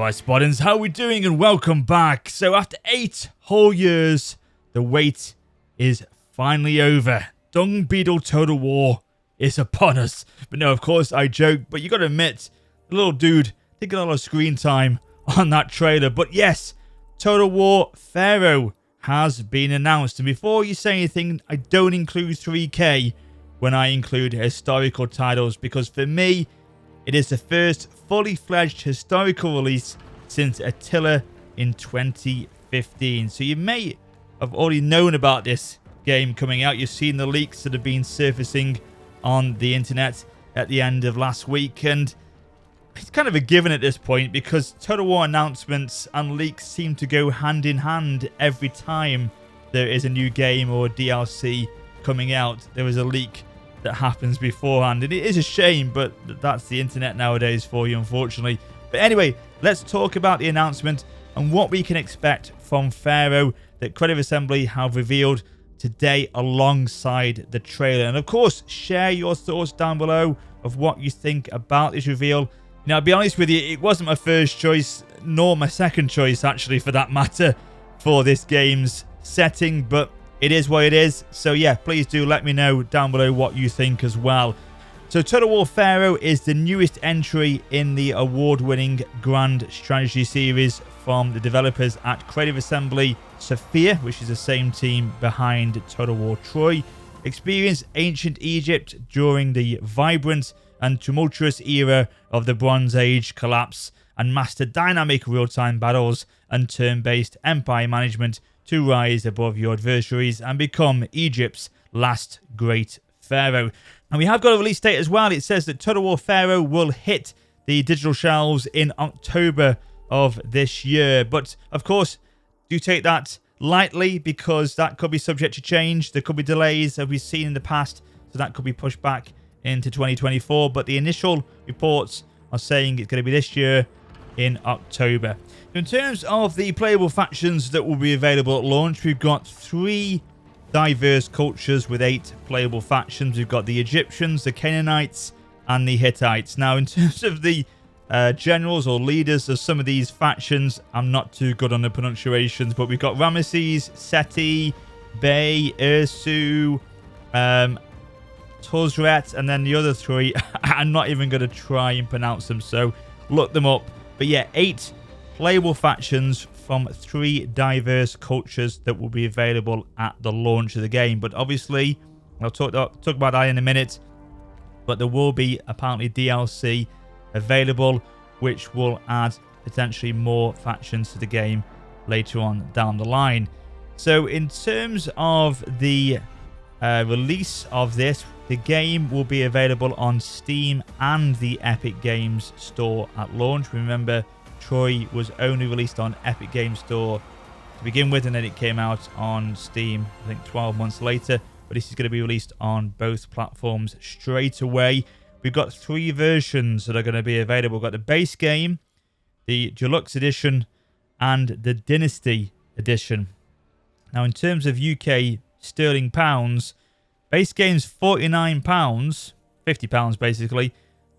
Alright Spartans, how are we doing and welcome back. So after 8 whole years, the wait is finally over. Dung Beetle Total War is upon us. But no, of course I joke, but you gotta admit, the little dude did get a lot of screen time on that trailer. But yes, Total War Pharaoh has been announced. And before you say anything, I don't include 3K when I include historical titles, because for me, it is the first fully fledged historical release since Attila in 2015. So you may have already known about this game coming out. You've seen the leaks that have been surfacing on the internet at the end of last week. And it's kind of a given at this point, because Total War announcements and leaks seem to go hand in hand every time there is a new game or DLC coming out. There is a leak that happens beforehand, and it is a shame, but that's the internet nowadays for you, unfortunately. But anyway, let's talk about the announcement and what we can expect from Pharaoh that Creative Assembly have revealed today alongside the trailer. And of course, share your thoughts down below of what you think about this reveal. Now, I'll be honest with you, it wasn't my first choice, nor my second choice, actually, for that matter, for this game's setting, but it is what it is. So yeah, please do let me know down below what you think as well. So Total War Pharaoh is the newest entry in the award-winning Grand Strategy series from the developers at Creative Assembly Sophia, which is the same team behind Total War Troy. Experience ancient Egypt during the vibrant and tumultuous era of the Bronze Age collapse, and master dynamic real-time battles and turn-based empire management to rise above your adversaries and become Egypt's last great pharaoh. And we have got a release date as well. It says that Total War Pharaoh will hit the digital shelves in October of this year. But of course, do take that lightly, because that could be subject to change. There could be delays, as we've seen in the past, so that could be pushed back into 2024. But the initial reports are saying it's going to be this year in October. In terms of the playable factions that will be available at launch, we've got 3 diverse cultures with 8 playable factions. We've got the Egyptians, the Canaanites, and the Hittites. Now, in terms of the generals or leaders of some of these factions, I'm not too good on the pronunciations, but we've got Ramesses, Seti, Bey, Ursu, Tuzret, and then the other 3, I'm not even going to try and pronounce them, so look them up. But yeah, 8 playable factions from 3 diverse cultures that will be available at the launch of the game. But obviously, I'll talk about that in a minute, but there will be apparently DLC available, which will add potentially more factions to the game later on down the line. So in terms of the release of this, the game will be available on Steam and the Epic Games Store at launch. Remember, Troy was only released on Epic Games Store to begin with, and then it came out on Steam, I think 12 months later. But this is going to be released on both platforms straight away. We've got 3 versions that are going to be available. We've got the base game, the Deluxe Edition, and the Dynasty Edition. Now, in terms of UK sterling pounds, base game's £49, £50 basically.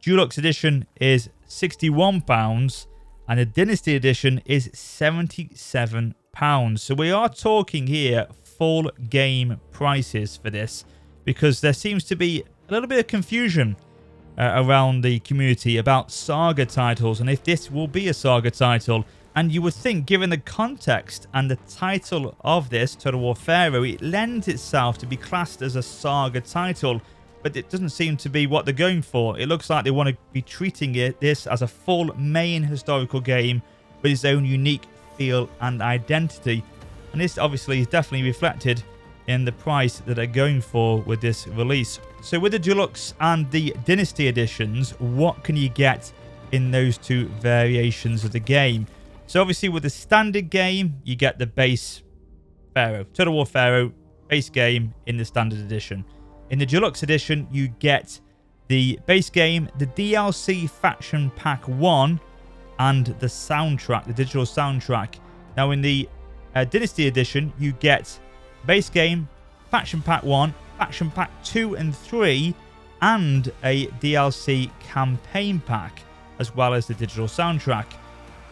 Deluxe Edition is £61, and the Dynasty Edition is £77. So we are talking here full game prices for this, because there seems to be a little bit of confusion around the community about Saga titles, and if this will be a Saga title. And you would think, given the context and the title of this, Total War Pharaoh, it lends itself to be classed as a Saga title, but it doesn't seem to be what they're going for. It looks like they want to be treating this as a full main historical game with its own unique feel and identity. And this obviously is definitely reflected in the price that they're going for with this release. So with the Deluxe and the Dynasty editions, what can you get in those 2 variations of the game? So obviously with the standard game, you get the base Pharaoh, Total War Pharaoh, base game in the standard edition. In the Deluxe edition, you get the base game, the DLC Faction Pack 1, and the soundtrack, the digital soundtrack. Now in the Dynasty edition, you get base game, Faction Pack 1, Faction Pack 2 and 3, and a DLC campaign pack, as well as the digital soundtrack.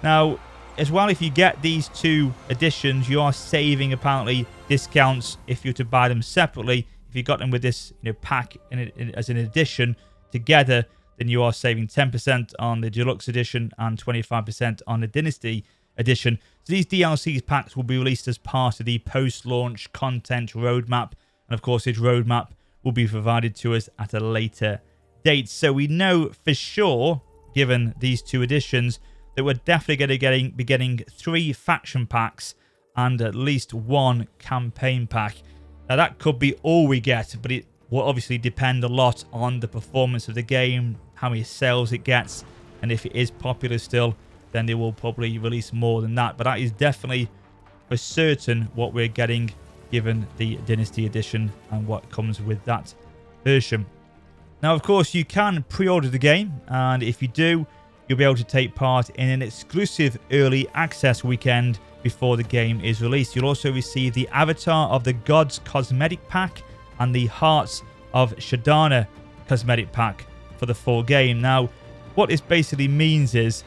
Now, as well, if you get these 2 editions, you are saving apparently discounts if you're to buy them separately. If you got them with this pack as an edition together, then you are saving 10% on the Deluxe Edition and 25% on the Dynasty Edition. So these DLCs packs will be released as part of the post-launch content roadmap. And of course, this roadmap will be provided to us at a later date. So we know for sure, given these 2 editions, that we're definitely going to be getting 3 faction packs and at least 1 campaign pack. Now, that could be all we get, but it will obviously depend a lot on the performance of the game, how many sales it gets, and if it is popular still, then they will probably release more than that. But that is definitely for certain what we're getting, given the Dynasty Edition and what comes with that version. Now, of course, you can pre-order the game, and if you do, you'll be able to take part in an exclusive early access weekend before the game is released. You'll also receive the Avatar of the Gods cosmetic pack and the Hearts of Shadana cosmetic pack for the full game. Now, what this basically means is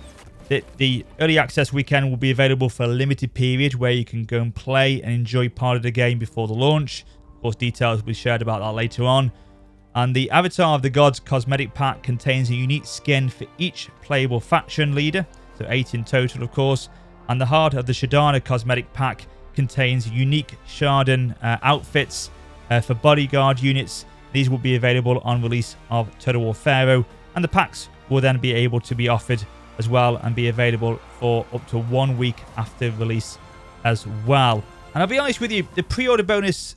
that the early access weekend will be available for a limited period where you can go and play and enjoy part of the game before the launch. Of course, details will be shared about that later on. And the Avatar of the Gods cosmetic pack contains a unique skin for each playable faction leader, so 8 in total, of course. And the Heart of the Shadana cosmetic pack contains unique Shardan outfits for bodyguard units. These will be available on release of Total War Pharaoh, and the packs will then be able to be offered as well and be available for up to 1 week after release as well. And I'll be honest with you, the pre-order bonus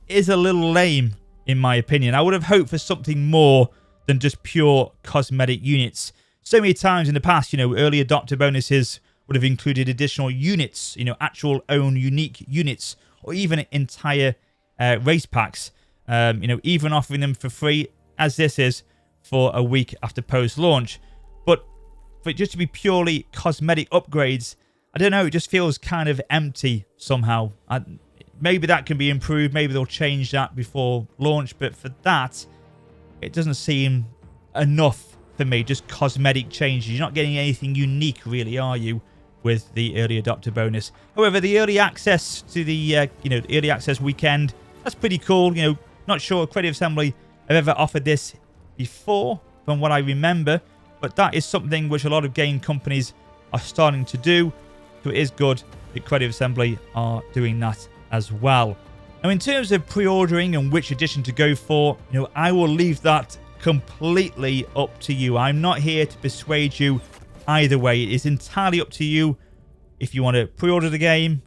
is a little lame, in my opinion. I would have hoped for something more than just pure cosmetic units. So many times in the past, early adopter bonuses would have included additional units, actual own unique units, or even entire race packs, even offering them for free, as this is, for a week after post-launch. But for it just to be purely cosmetic upgrades, I don't know, it just feels kind of empty somehow. Maybe that can be improved. Maybe they'll change that before launch. But for that, it doesn't seem enough for me. Just cosmetic changes. You're not getting anything unique, really, are you, with the early adopter bonus? However, the early access to the early access weekend, that's pretty cool. Not sure Creative Assembly have ever offered this before, from what I remember. But that is something which a lot of game companies are starting to do. So it is good that Creative Assembly are doing that as well. Now, in terms of pre-ordering and which edition to go for, I will leave that completely up to you. I'm not here to persuade you either way. It is entirely up to you if you want to pre-order the game,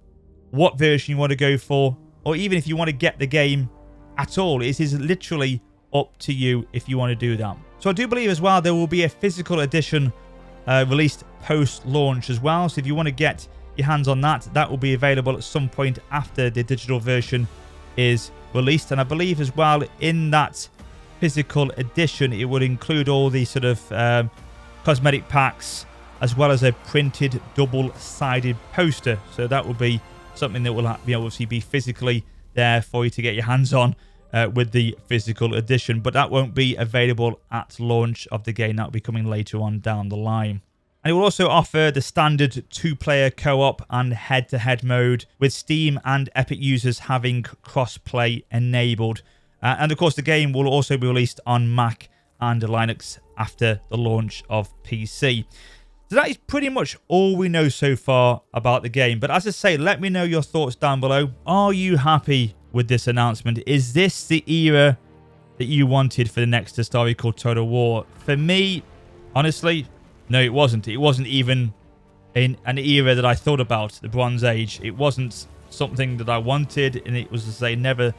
what version you want to go for, or even if you want to get the game at all. It is literally up to you if you want to do that. So I do believe as well there will be a physical edition released post-launch as well. So if you want to get your hands on that, that will be available at some point after the digital version is released. And I believe as well in that physical edition it would include all the sort of cosmetic packs as well as a printed double-sided poster. So that will be something that will obviously be physically there for you to get your hands on with the physical edition, but that won't be available at launch of the game. That will be coming later on down the line. And it will also offer the standard 2-player co-op and head-to-head mode, with Steam and Epic users having cross-play enabled. And of course, the game will also be released on Mac and Linux after the launch of PC. So that is pretty much all we know so far about the game. But as I say, let me know your thoughts down below. Are you happy with this announcement? Is this the era that you wanted for the next historical Total War? For me, honestly, no, it wasn't. It wasn't even in an era that I thought about, the Bronze Age. It wasn't something that I wanted, and it was, to say, never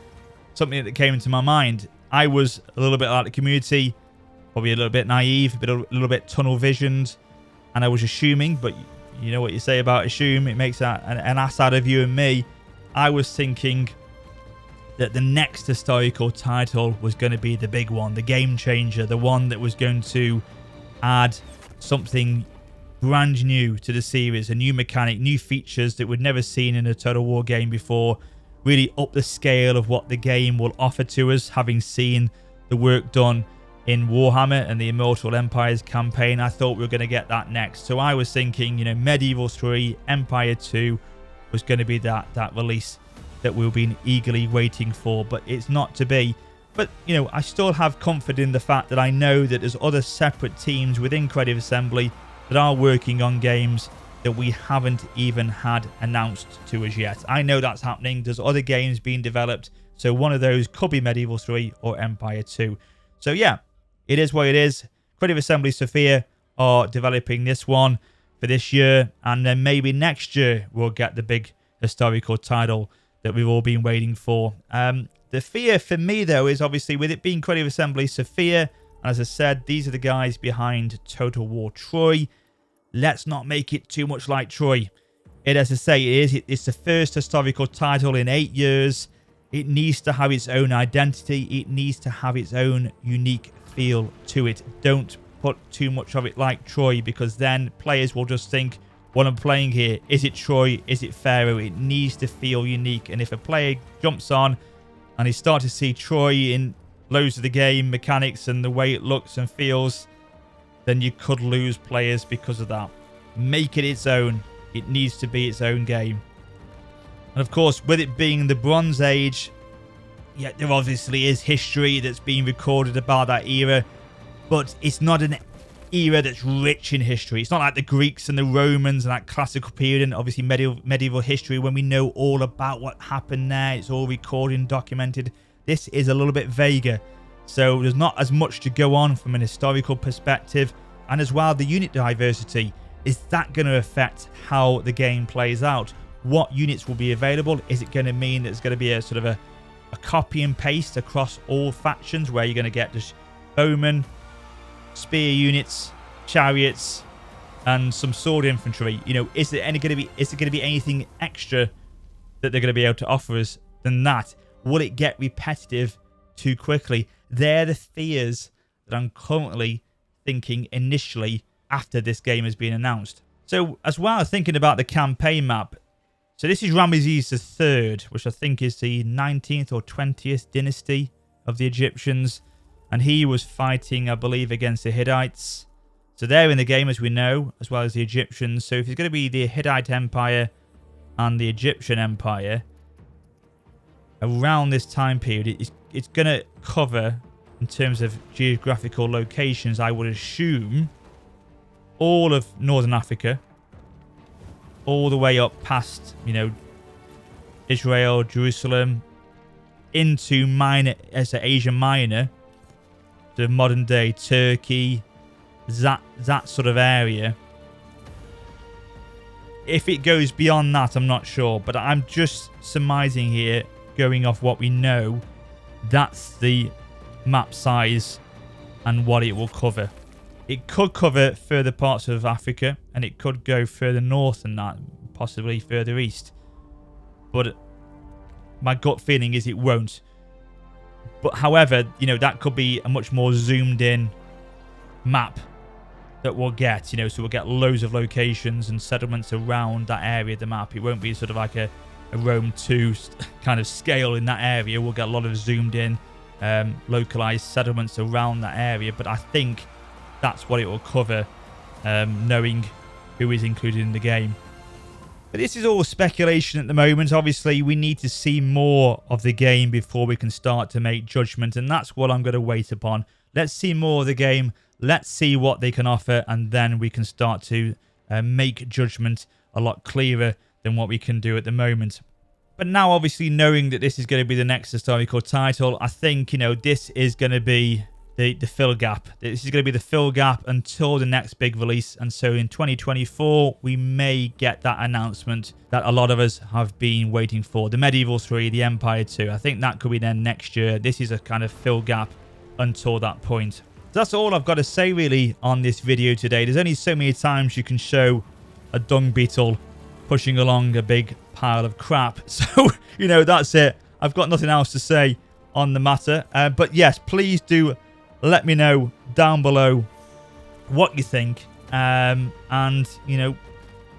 something that came into my mind. I was a little bit like the community, probably a little bit naive, a little bit tunnel-visioned, and I was assuming, but you know what you say about assume, it makes an ass out of you and me. I was thinking that the next historical title was going to be the big one, the game changer, the one that was going to add something brand new to the series, a new mechanic, new features that we'd never seen in a Total War game before, really up the scale of what the game will offer to us, having seen the work done in Warhammer and the Immortal Empires campaign. I thought we were going to get that next. So I was thinking, you know, Medieval 3, Empire 2 was going to be that release that we've been eagerly waiting for, but it's not to be. But, you know, I still have comfort in the fact that I know that there's other separate teams within Creative Assembly that are working on games that we haven't even had announced to us yet. I know that's happening. There's other games being developed. So one of those could be Medieval 3 or Empire 2. So yeah, it is what it is. Creative Assembly Sophia are developing this one for this year. And then maybe next year we'll get the big historical title that we've all been waiting for. The fear for me, though, is obviously with it being Creative Assembly Sophia. As I said, these are the guys behind Total War Troy. Let's not make it too much like Troy. As I say, it's the first historical title in 8 years. It needs to have its own identity. It needs to have its own unique feel to it. Don't put too much of it like Troy, because then players will just think, what I'm playing here, is it Troy? Is it Pharaoh? It needs to feel unique. And if a player jumps on and he starts to see Troy in loads of the game mechanics and the way it looks and feels, then you could lose players because of that. Make it its own. It needs to be its own game. And of course, with it being the Bronze Age, yeah, there obviously is history that's being recorded about that era, but it's not an era that's rich in history. It's not like the Greeks and the Romans and that classical period and obviously medieval history when we know all about what happened there. It's all recorded and documented. This is a little bit vaguer. So there's not as much to go on from an historical perspective. And as well, the unit diversity. Is that going to affect how the game plays out? What units will be available? Is it going to mean that it's going to be a sort of a copy and paste across all factions where you're going to get just bowmen, spear units, chariots, and some sword infantry? You know, is it going to be anything extra that they're going to be able to offer us than that? Will it get repetitive too quickly? They're the fears that I'm currently thinking initially after this game has been announced. So as well as thinking about the campaign map, so this is Ramesses III, which I think is the 19th or 20th dynasty of the Egyptians. And he was fighting, I believe, against the Hittites. So they're in the game, as we know, as well as the Egyptians. So if it's going to be the Hittite Empire and the Egyptian Empire, around this time period, it's going to cover, in terms of geographical locations, I would assume, all of Northern Africa, all the way up past, you know, Israel, Jerusalem, into Asia Minor, the modern day Turkey, that sort of area. If it goes beyond that, I'm not sure, but I'm just surmising here, going off what we know. That's the map size and what it will cover. It could cover further parts of Africa, and it could go further north than that, possibly further east. But my gut feeling is it won't. But however, you know, that could be a much more zoomed in map that we'll get, you know, so we'll get loads of locations and settlements around that area of the map. It won't be sort of like a Rome 2 kind of scale in that area. We'll get a lot of zoomed in, localized settlements around that area. But I think that's what it will cover, knowing who is included in the game. But this is all speculation at the moment. Obviously, we need to see more of the game before we can start to make judgment, and that's what I'm going to wait upon. Let's see more of the game. Let's see what they can offer, and then we can start to make judgment a lot clearer than what we can do at the moment. But now, obviously, knowing that this is going to be the next historical title, I think, you know, this is going to be the fill gap. This is going to be the fill gap until the next big release. And so in 2024, we may get that announcement that a lot of us have been waiting for. The Medieval 3, the Empire 2. I think that could be then next year. This is a kind of fill gap until that point. So that's all I've got to say, really, on this video today. There's only so many times you can show a dung beetle pushing along a big pile of crap. So, you know, that's it. I've got nothing else to say on the matter. But yes, please do let me know down below what you think. And, you know,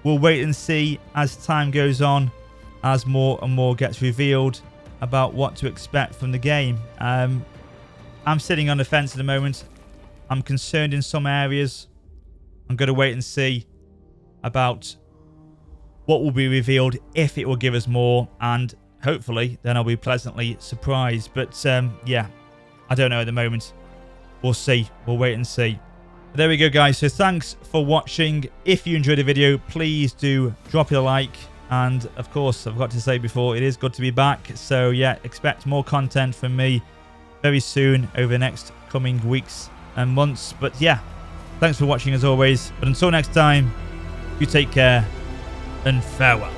we'll wait and see as time goes on, as more and more gets revealed about what to expect from the game. I'm sitting on the fence at the moment. I'm concerned in some areas. I'm going to wait and see about what will be revealed, if it will give us more, and hopefully then I'll be pleasantly surprised. But yeah, I don't know at the moment. We'll see. We'll wait and see. But there we go, guys. So thanks for watching. If you enjoyed the video, please do drop a like. And of course, I've got to say before, it is good to be back. So yeah, expect more content from me very soon over the next coming weeks and months. But yeah, thanks for watching as always. But until next time, you take care and farewell.